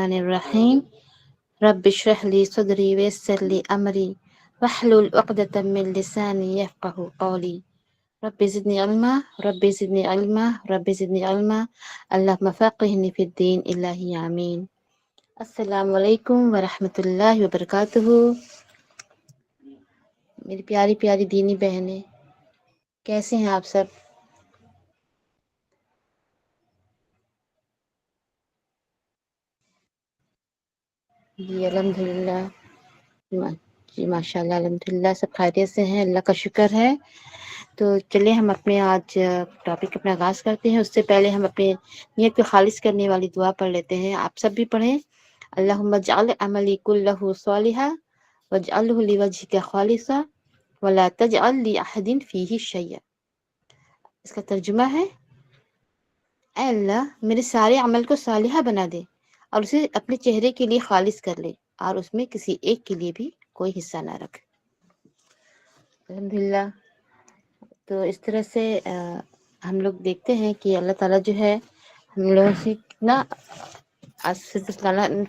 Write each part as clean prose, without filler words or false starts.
الرحیم رب اشرح لی صدری ویسر لی امری واحلل عقدۃ من لسانی یفقهوا قولی رب زدنی علما رب زدنی علما رب زدنی علما اللہم فقہنی فی الدین الہی آمین۔ السلام علیکم ورحمۃ اللہ وبرکاتہ۔ میری پیاری پیاری دینی بہنیں، کیسے ہیں آپ سب؟ جی الحمدللہ، جی ماشاء اللہ الحمدللہ سب خیریت سے ہیں، اللہ کا شکر ہے۔ تو چلیں ہم اپنے آج ٹاپک اپنا آغاز کرتے ہیں۔ اس سے پہلے ہم اپنے نیت کو خالص کرنے والی دعا پڑھ لیتے ہیں، آپ سب بھی پڑھیں۔ اللہم اجعل عملی کلہ صالحا واجعلہ لوجہک خالصا ولا تجعل لأحد فیہ شیئا۔ اس کا ترجمہ ہے، اے اللہ میرے سارے عمل کو صالحہ بنا دے اور اسے اپنے چہرے کے لیے خالص کر لے اور اس میں کسی ایک کے لیے بھی کوئی حصہ نہ رکھ۔ الحمدللہ۔ تو اس طرح سے ہم لوگ دیکھتے ہیں کہ اللہ تعالیٰ جو ہے ہم لوگوں سے کتنا تعالیٰ نے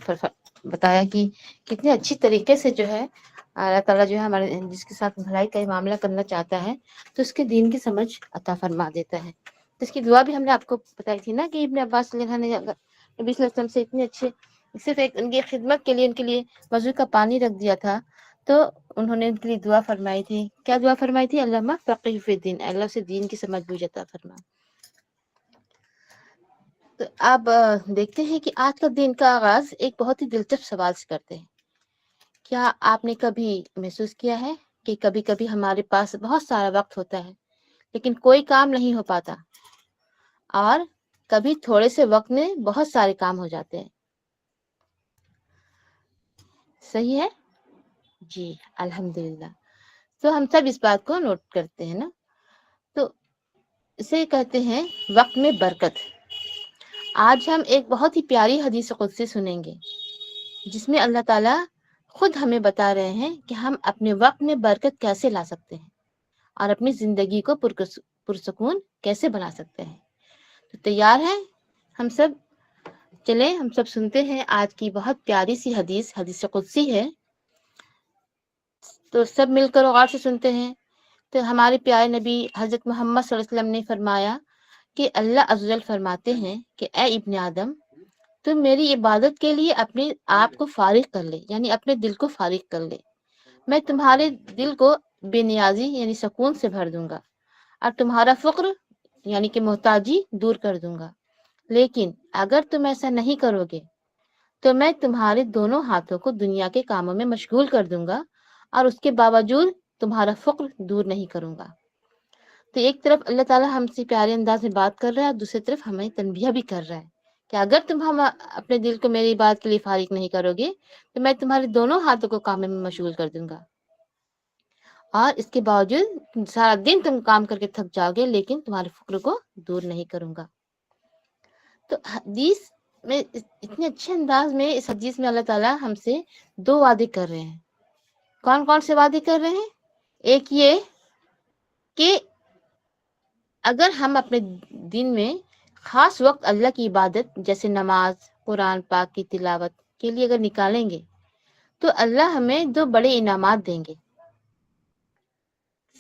بتایا کہ کتنے اچھی طریقے سے جو ہے اللہ تعالیٰ جو ہے ہمارے جس کے ساتھ بھلائی کا معاملہ کرنا چاہتا ہے تو اس کے دین کی سمجھ عطا فرما دیتا ہے۔ تو اس کی دعا بھی ہم نے آپ کو بتائی تھی نا کہ ابن عباس صلی اللہ علیہ وسلم نے نبی صلی اللہ علیہ وسلم سے اتنے اچھے صرف ایک ان کی خدمت کے لیے ان کے لیے وضو کا پانی رکھ دیا تھا، تو انہوں نے ان کے لیے دعا فرمائی تھی۔ کیا دعا فرمائی تھی؟ اللہم فقہ فی الدین، اللہ سے دین کی سمجھ بوجھ عطا فرما۔ تو آپ دیکھتے ہیں کہ آج کا دن کا آغاز ایک بہت ہی دلچسپ سوال سے کرتے ہیں۔ کیا آپ نے کبھی محسوس کیا ہے کہ کبھی کبھی ہمارے پاس بہت سارا وقت ہوتا ہے لیکن کوئی کام نہیں ہو پاتا، اور کبھی تھوڑے سے وقت میں بہت سارے کام ہو جاتے ہیں؟ صحیح ہے؟ جی الحمدللہ۔ تو ہم سب اس بات کو نوٹ کرتے ہیں نا، تو اسے کہتے ہیں وقت میں برکت۔ آج ہم ایک بہت ہی پیاری حدیث قدسی سنیں گے جس میں اللہ تعالیٰ خود ہمیں بتا رہے ہیں کہ ہم اپنے وقت میں برکت کیسے لا سکتے ہیں اور اپنی زندگی کو پرسکون کیسے بنا سکتے ہیں۔ تو تیار ہیں ہم سب؟ چلیں ہم سب سنتے ہیں آج کی بہت پیاری سی حدیث قدسی ہے، تو سب مل کر غور سے سنتے ہیں۔ تو ہمارے پیارے نبی حضرت محمد صلی اللہ علیہ وسلم نے فرمایا کہ اللہ عز و جل فرماتے ہیں کہ اے ابن آدم، تم میری عبادت کے لیے اپنے آپ کو فارغ کر لے، یعنی اپنے دل کو فارغ کر لے، میں تمہارے دل کو بے نیازی یعنی سکون سے بھر دوں گا اور تمہارا فقر یعنی کہ محتاجی دور کر دوں گا۔ لیکن اگر تم ایسا نہیں کرو گے تو میں تمہارے دونوں ہاتھوں کو دنیا کے کاموں میں مشغول کر دوں گا اور اس کے باوجود تمہارا فقر دور نہیں کروں گا۔ تو ایک طرف اللہ تعالیٰ ہم سے پیارے انداز میں بات کر رہا ہے اور دوسری طرف ہمیں تنبیہ بھی کر رہا ہے کہ اگر تم اپنے دل کو میری بات کے لیے فارغ نہیں کرو گے تو میں تمہارے دونوں ہاتھوں کو کام میں مشغول کر دوں گا، اور اس کے باوجود سارا دن تم کام کر کے تھک جاؤ گے لیکن تمہارے فقر کو دور نہیں کروں گا۔ تو حدیث میں اتنے اچھے انداز میں اس حدیث میں اللہ تعالیٰ ہم سے دو وعدے کر رہے ہیں۔ کون کون سے وعدے کر رہے ہیں؟ ایک یہ کہ اگر ہم اپنے دن میں خاص وقت اللہ کی عبادت جیسے نماز، قرآن پاک کی تلاوت کے لیے اگر نکالیں گے تو اللہ ہمیں دو بڑے انعامات دیں گے۔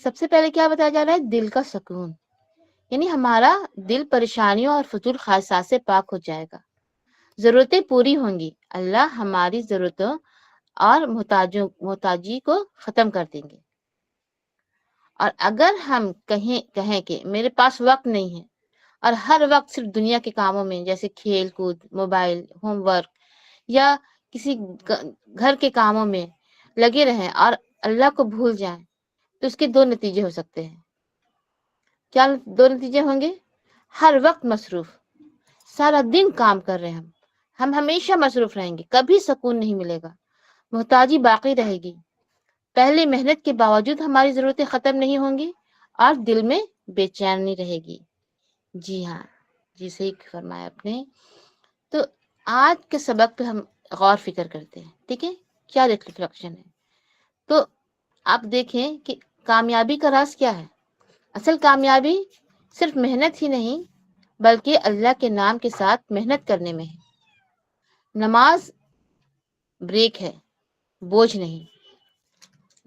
سب سے پہلے کیا بتایا جا رہا ہے؟ دل کا سکون، یعنی ہمارا دل پریشانیوں اور فضول خواہشات سے پاک ہو جائے گا، ضرورتیں پوری ہوں گی، اللہ ہماری ضرورتوں اور محتاجی کو ختم کر دیں گے۔ اور اگر ہم کہیں کہ میرے پاس وقت نہیں ہے اور ہر وقت صرف دنیا کے کاموں میں جیسے کھیل کود، موبائل، ہوم ورک یا کسی گھر کے کاموں میں لگے رہیں اور اللہ کو بھول جائیں تو اس کے دو نتیجے ہو سکتے ہیں۔ کیا دو نتیجے ہوں گے؟ ہر وقت مصروف، سارا دن کام کر رہے ہیں، ہم ہمیشہ مصروف رہیں گے، کبھی سکون نہیں ملے گا، محتاجی باقی رہے گی، پہلے محنت کے باوجود ہماری ضرورتیں ختم نہیں ہوں گی اور دل میں بے چینی رہے گی۔ جی ہاں، جی صحیح فرمایا آپ نے۔ تو آج کے سبق پہ ہم غور فکر کرتے ہیں، ٹھیک ہے؟ کیا ریفلیکشن ہے؟ تو آپ دیکھیں کہ کامیابی کا راز کیا ہے؟ اصل کامیابی صرف محنت ہی نہیں بلکہ اللہ کے نام کے ساتھ محنت کرنے میں ہے۔ نماز بریک ہے، بوجھ نہیں۔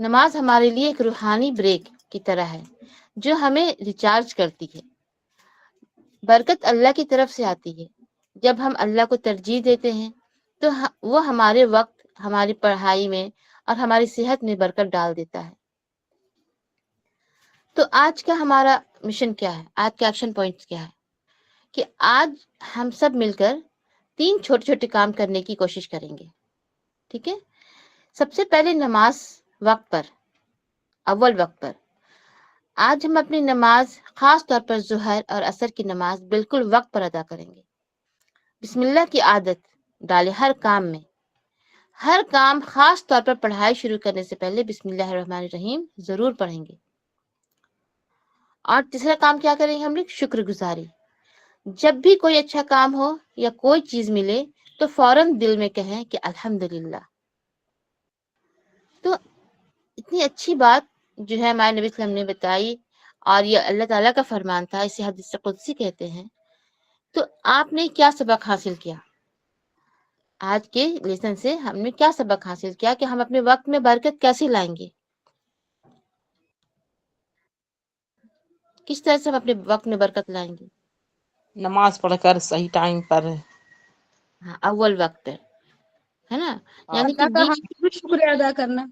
نماز ہمارے لیے ایک روحانی بریک کی طرح ہے جو ہمیں ریچارج کرتی ہے۔ برکت اللہ کی طرف سے آتی ہے۔ جب ہم اللہ کو ترجیح دیتے ہیں تو وہ ہمارے وقت، ہماری پڑھائی میں اور ہماری صحت میں برکت ڈال دیتا ہے۔ تو آج کا ہمارا مشن کیا ہے، آج کے ایکشن پوائنٹس کیا ہے کہ آج ہم سب مل کر 3 چھوٹے چھوٹے کام کرنے کی کوشش کریں گے، ٹھیک ہے؟ سب سے پہلے نماز وقت پر، اول وقت پر۔ آج ہم اپنی نماز خاص طور پر ظہر اور عصر کی نماز بالکل وقت پر ادا کریں گے۔ بسم اللہ کی عادت ڈالے ہر کام میں۔ ہر کام خاص طور پر پڑھائی شروع کرنے سے پہلے بسم اللہ الرحمن الرحیم ضرور پڑھیں گے۔ اور تیسرا کام کیا کریں گے ہم لوگ؟ شکر گزاری۔ جب بھی کوئی اچھا کام ہو یا کوئی چیز ملے تو فوراً دل میں کہیں کہ الحمدللہ۔ تو اتنی اچھی بات جو ہے ہمارے نبی صلی اللہ علیہ وسلم نے بتائی، اور یہ اللہ تعالیٰ کا فرمان تھا، اسے حدیث قدسی کہتے ہیں۔ تو آپ نے کیا سبق حاصل کیا آج کے لیسن سے؟ ہم نے کیا سبق حاصل کیا کہ ہم اپنے وقت میں برکت کیسے لائیں گے، کس طرح سے ہم اپنے وقت میں برکت لائیں گے؟ نماز پڑھ کر صحیح ٹائم پر۔ ہاں، اول وقت پر، ہے نا؟ یعنی کہ اللہ کا بیچ، ہم بھی شکریہ ادا کرنا۔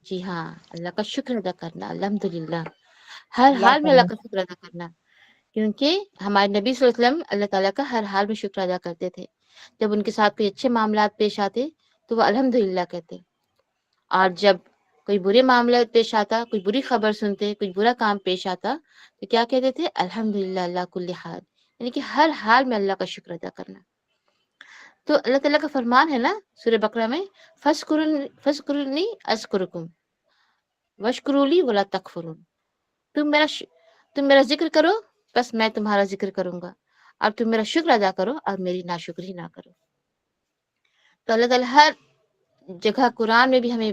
جی ہاں، اللہ کا شکر ادا کرنا، الحمدللہ، ہر اللہ حال میں اللہ کا شکر ادا کرنا۔ کیونکہ ہمارے نبی صلی اللہ علیہ وسلم اللہ تعالیٰ کا ہر حال میں شکر ادا کرتے تھے۔ جب ان کے ساتھ کوئی اچھے معاملات پیش آتے تو وہ الحمدللہ کہتے، اور جب کوئی برے معاملات پیش آتا، کوئی بری خبر سنتے، کوئی برا کام پیش آتا تو کیا کہتے تھے؟ الحمدللہ اللہ کل حال، یعنی کہ ہر حال میں اللہ کا شکر ادا کرنا۔ تو اللہ تعالیٰ کا فرمان ہے نا سورہ بقرہ میں، فَاذْكُرُونِي أَذْكُرْكُمْ وَاشْكُرُوا لِي وَلَا تَكْفُرُونَ۔ تم میرا ذکر کرو، بس میں تمہارا ذکر کروں گا، اور تم میرا شکر ادا کرو اور میری ناشکری نہ کرو۔ تو اللہ تعالیٰ ہر جگہ قرآن میں بھی ہمیں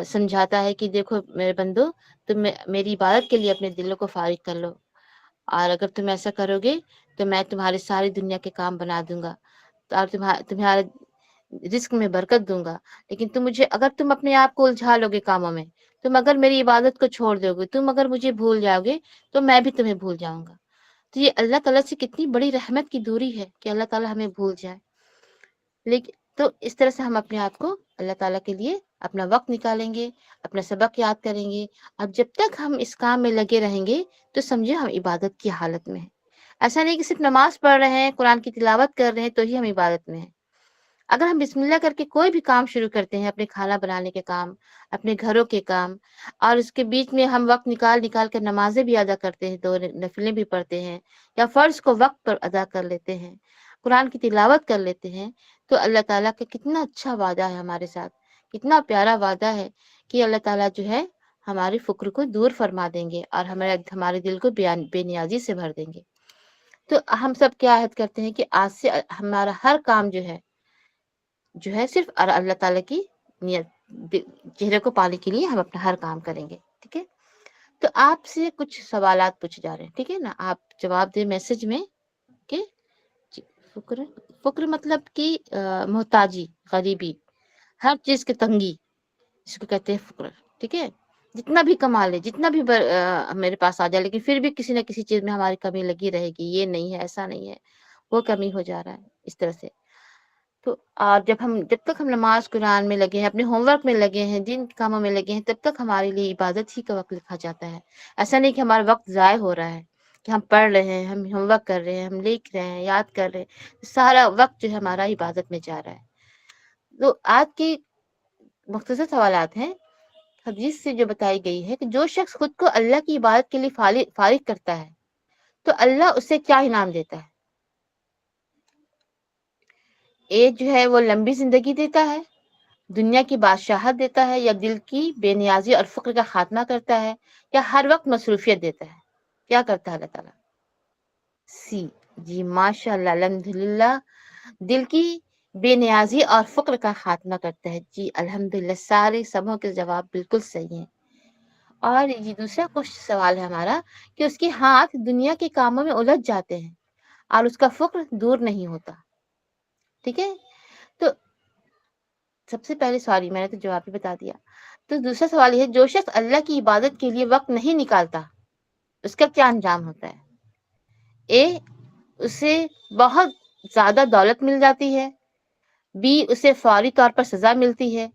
سمجھاتا ہے کہ دیکھو میرے بندو، تم میری عبادت کے لیے اپنے دلوں کو فارغ کر لو، اور اگر تم ایسا کرو گے تو میں تمہارے ساری دنیا کے کام بنا دوں گا، اور تمہارے رزق میں برکت دوں گا۔ لیکن اگر تم اپنے آپ کو الجھا لو گے کاموں میں، تم اگر میری عبادت کو چھوڑ دو گے، تم اگر مجھے بھول جاؤ گے تو میں بھی تمہیں بھول جاؤں گا۔ تو یہ اللہ تعالیٰ سے کتنی بڑی رحمت کی دوری ہے کہ اللہ تعالیٰ ہمیں بھول جائے۔ لیکن تو اس طرح سے ہم اپنے آپ کو اللہ تعالیٰ کے لیے اپنا وقت نکالیں گے، اپنا سبق یاد کریں گے، اور جب تک ہم اس کام میں لگے رہیں گے تو سمجھے ہم عبادت کی حالت میں ہیں۔ ایسا نہیں کہ صرف نماز پڑھ رہے ہیں، قرآن کی تلاوت کر رہے ہیں تو ہی ہم عبادت میں ہیں۔ اگر ہم بسم اللہ کر کے کوئی بھی کام شروع کرتے ہیں، اپنے کھانا بنانے کے کام، اپنے گھروں کے کام، اور اس کے بیچ میں ہم وقت نکال کر نمازیں بھی ادا کرتے ہیں، تو نفلیں بھی پڑھتے ہیں، یا فرض کو وقت پر ادا کر لیتے ہیں، قرآن کی تلاوت کر لیتے ہیں، تو اللہ تعالیٰ کا کتنا اچھا وعدہ ہے ہمارے ساتھ، کتنا پیارا وعدہ ہے کہ اللہ تعالیٰ جو ہے ہماری فکر کو دور فرما دیں گے اور ہمارے دل کو بے نیازی سے بھر دیں گے۔ تو ہم سب کیا عہد کرتے ہیں کہ آج سے ہمارا ہر کام جو ہے صرف اللہ تعالیٰ کی نیت، چہرے کو پانے کے لیے ہم اپنا ہر کام کریں گے، ٹھیک ہے؟ تو آپ سے کچھ سوالات پوچھے جا رہے ہیں، ٹھیک ہے نا؟ آپ جواب دیں میسج میں کہ فقر مطلب کہ محتاجی، غریبی، ہر چیز کی تنگی، اس کو کہتے ہیں فقر، ٹھیک ہے؟ جتنا بھی کما لے، جتنا بھی میرے پاس آ جائے، لیکن پھر بھی کسی نہ کسی چیز میں ہماری کمی لگی رہے گی، یہ نہیں ہے، ایسا نہیں ہے، وہ کمی ہو جا رہا ہے، اس طرح سے۔ تو جب تک ہم نماز قرآن میں لگے ہیں، اپنے ہوم ورک میں لگے ہیں، جن کاموں میں لگے ہیں، تب تک ہمارے لیے عبادت ہی کا وقت لکھا جاتا ہے۔ ایسا نہیں کہ ہمارا وقت ضائع ہو رہا ہے، کہ ہم پڑھ رہے ہیں، ہم ہوم ورک کر رہے ہیں، ہم لکھ رہے ہیں، یاد کر رہے ہیں، سارا وقت جو ہے ہمارا عبادت میں جا رہا ہے۔ تو آج کی مختصر سوالات ہیں۔ حدیث سے جو بتائی گئی ہے کہ جو شخص خود کو اللہ کی عبادت کے لیے فارغ کرتا ہے تو اللہ اسے کیا انعام دیتا ہے؟ ایک جو ہے وہ لمبی زندگی دیتا ہے، دنیا کی بادشاہت دیتا ہے، یا دل کی بے نیازی اور فقر کا خاتمہ کرتا ہے، یا ہر وقت مصروفیت دیتا ہے؟ کیا کرتا ہے اللہ تعالیٰ؟ سی، جی ماشاء اللہ، الحمدللہ، دل کی بے نیازی اور فقر کا خاتمہ کرتا ہے۔ جی الحمدللہ، سارے سبوں کے جواب بالکل صحیح ہیں۔ اور یہ دوسرا سوال ہے ہمارا کہ اس کے ہاتھ دنیا کے کاموں میں الجھ جاتے ہیں اور اس کا فقر دور نہیں ہوتا، ٹھیک ہے؟ سب سے پہلے سوری میں نے تو جواب ہی بتا دیا. تو دوسرا سوال یہ ہے جو شخص اللہ کی عبادت کے لیے وقت نہیں نکالتا اس کا کیا انجام ہوتا ہے؟ اے اسے بہت زیادہ دولت مل جاتی ہے. بی اسے فوری طور پر سزا ملتی ہے.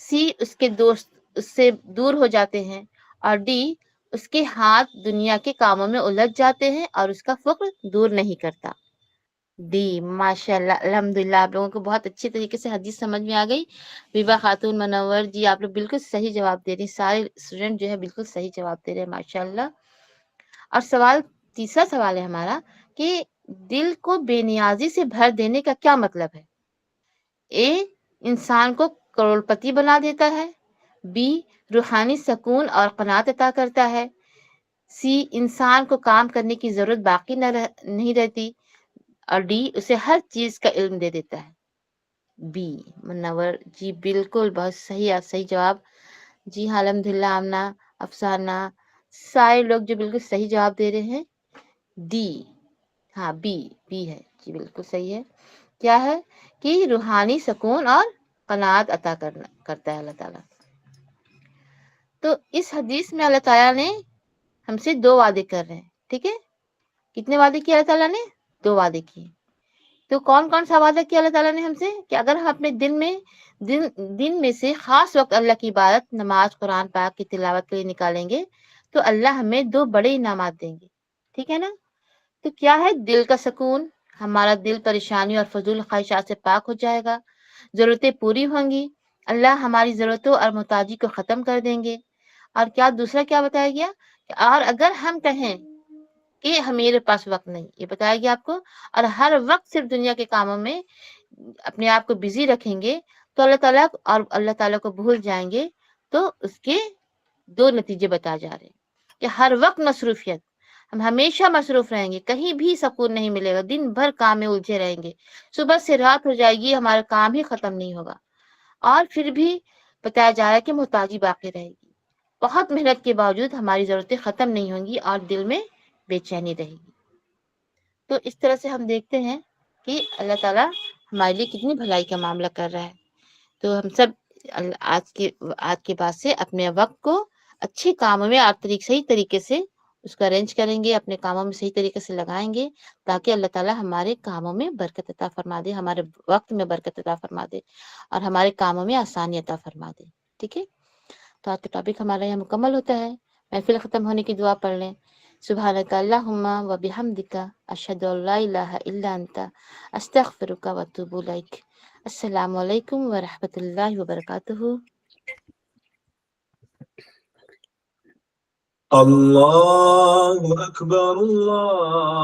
سی اس کے دوست اس سے دور ہو جاتے ہیں. اور ڈی اس کے ہاتھ دنیا کے کاموں میں الجھ جاتے ہیں اور اس کا فقر دور نہیں کرتا. ڈی. ماشاء اللہ الحمدللہ آپ لوگوں کو بہت اچھے طریقے سے حدیث سمجھ میں آ گئی. ویبا خاتون منور جی آپ لوگ بالکل صحیح جواب دے رہی ہیں. سارے اسٹوڈنٹ جو ہے بالکل صحیح جواب دے رہے ہیں ماشاء اللہ. اور تیسرا سوال ہے ہمارا کہ دل کو بے نیازی سے بھر دینے کا کیا مطلب ہے؟ اے انسان کو کروڑپتی بنا دیتا ہے. بی روحانی سکون اور قناعت عطا کرتا ہے. سی انسان کو کام کرنے کی ضرورت باقی نہیں رہتی. اور ڈی اسے ہر چیز کا علم دے دیتا ہے. بی. منور جی بالکل بہت صحیح جواب. جی ہاں الحمدللہ آمنہ افسانہ سارے لوگ جو بالکل صحیح جواب دے رہے ہیں. ڈی. ہاں بی ہے جی بالکل صحیح ہے. کیا ہے کہ روحانی سکون اور قناعت عطا کرتا ہے اللہ تعالیٰ. تو اس حدیث میں اللہ تعالیٰ نے ہم سے 2 وعدے کر رہے ہیں. ٹھیک ہے کتنے وعدے کیے اللہ تعالیٰ نے؟ 2 وعدے کیے. تو کون سا وعدہ کیا اللہ تعالیٰ نے ہم سے کہ اگر ہم اپنے دن میں سے خاص وقت اللہ کی عبادت نماز قرآن پاک کی تلاوت کے لیے نکالیں گے تو اللہ ہمیں 2 بڑے انعامات دیں گے. ٹھیک ہے نا. تو کیا ہے دل کا سکون. ہمارا دل پریشانی اور فضول خواہشات سے پاک ہو جائے گا. ضرورتیں پوری ہوں گی. اللہ ہماری ضرورتوں اور محتاجی کو ختم کر دیں گے. اور کیا دوسرا کیا بتایا گیا اور اگر ہم کہیں کہ میرے پاس وقت نہیں یہ بتایا گیا آپ کو اور ہر وقت صرف دنیا کے کاموں میں اپنے آپ کو بزی رکھیں گے تو اللہ تعالیٰ کو بھول جائیں گے. تو اس کے 2 نتیجے بتائے جا رہے ہیں کہ ہر وقت مصروفیت. ہم ہمیشہ مصروف رہیں گے. کہیں بھی سکون نہیں ملے گا. دن بھر کام میں الجھے رہیں گے. صبح سے رات ہو جائے گی ہمارا کام ہی ختم نہیں ہوگا. اور پھر بھی بتایا جا رہا ہے کہ محتاجی باقی رہے گی. بہت محنت کے باوجود ہماری ضرورتیں ختم نہیں ہوں گی اور دل میں بے چینی رہے گی. تو اس طرح سے ہم دیکھتے ہیں کہ اللہ تعالیٰ ہمارے لیے کتنی بھلائی کا معاملہ کر رہا ہے. تو ہم سب آج کے بعد سے اپنے وقت کو اچھے کاموں میں اور صحیح طریقے سے اس کو ارینج کریں گے. اپنے کاموں میں صحیح طریقے سے لگائیں گے تاکہ اللہ تعالیٰ ہمارے کاموں میں برکت عطا فرما دے. ہمارے وقت میں برکت عطا فرما دے اور ہمارے کاموں میں آسانی عطا فرما دے. ٹھیک ہے. تو آج کا ٹاپک ہمارا یہاں مکمل ہوتا ہے. محفل ختم ہونے کی دعا پڑھ لیں. سبحانک اللہم و بحمدک اشہد ان لا الہ الا انت استغفرک و اتوب الیک. السلام علیکم ورحمۃ اللہ وبرکاتہ. اللہ اکبر اللہ